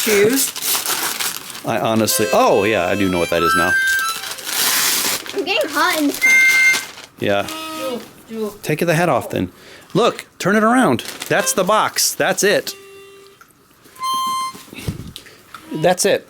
choose? I honestly... Oh, yeah, I do know what that is now. I'm getting hot in the car. Yeah. Take the head off then. Look, turn it around. That's the box. That's it. That's it.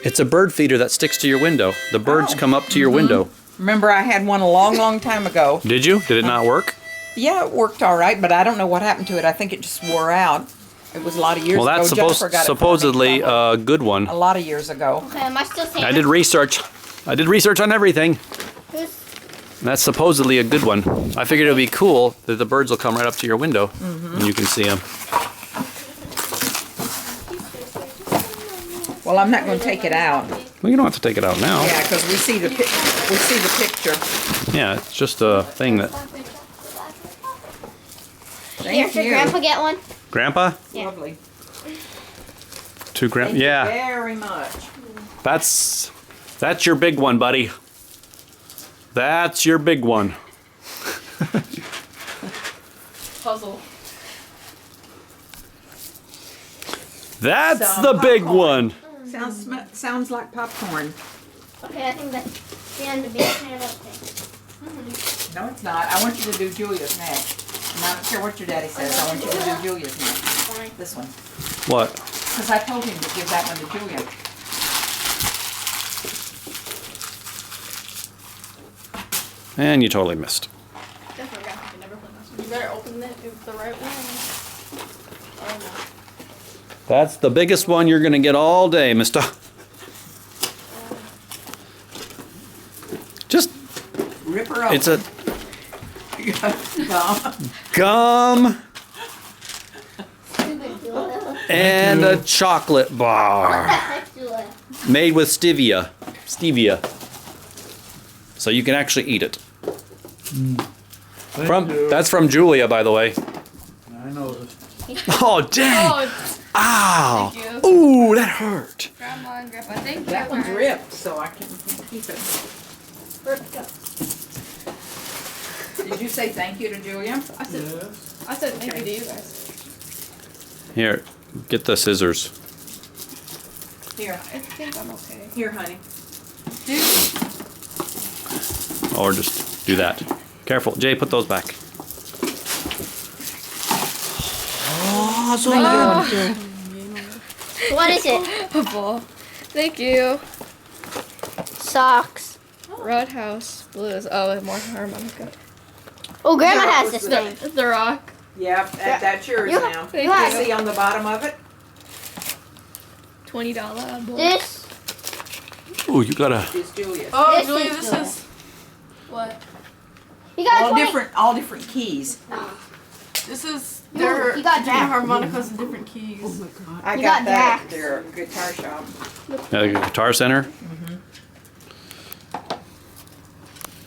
It's a bird feeder that sticks to your window. The birds come up to your window. Remember, I had one a long, long time ago. Did you? Did it not work? Yeah, it worked all right, but I don't know what happened to it. I think it just wore out. It was a lot of years Well, ago. that's Jennifer got it for me, supposedly a good one. a lot of years ago. Okay, am I still saying I did research. I did research on everything. this? That's supposedly a good one. I figured it would be cool that the birds will come right up to your window and you can see them. Well, I'm not going to take it out. Well, you don't have to take it out now. Yeah, because we see the picture. Yeah, it's just a thing that... Here, Thank should you. Grandpa get one? Grandpa? Yeah. Lovely. To Grandpa? Thank Yeah. you very much. That's your big one, buddy. That's your big one. Puzzle. That's So, the big popcorn. one. Sounds like popcorn. Okay, I think that's the end of being handed up there. No, it's not. I want you to do Julia's next. And I don't care what your daddy says. I want you to do Julia's next. Fine. This one. What? Because I told him to give that one to Julia. And you totally missed. Definitely got to never play this one. You better open it with the right one. Oh no. That's the biggest one you're going to get all day, mister. Just, Rip her open. it's a Gum. gum and a chocolate bar Heck, Julia. made with stevia. So you can actually eat it. That's from Julia, by the way. I noticed. Oh, dang. Oh, it's Ow. Thank you. Ooh, that hurt. Grandma and Grandpa. Thank you. That one's ripped, so I can keep it. Did you say thank you to Julia? I said thank you to you guys. Here, get the scissors. Here. I think I'm okay. Here, honey. Or just do that. Careful. Jay, put those back. Oh, so What is it? A ball. Thank you. Socks. Roadhouse Blues. Oh, more harmonica. Oh, Grandma Yeah, has it was this thing. The Rock. Yeah, that's yours You- now. Thank You have you. See on the bottom of it? $20 bowl. this. Ooh, you gotta. Is Julia's. Oh, This Julia, is this good. is what? You got All 20. all different keys. This is You their got different Jack. harmonicas and different keys. I You got got that Jack's. at their guitar shop. Guitar Center.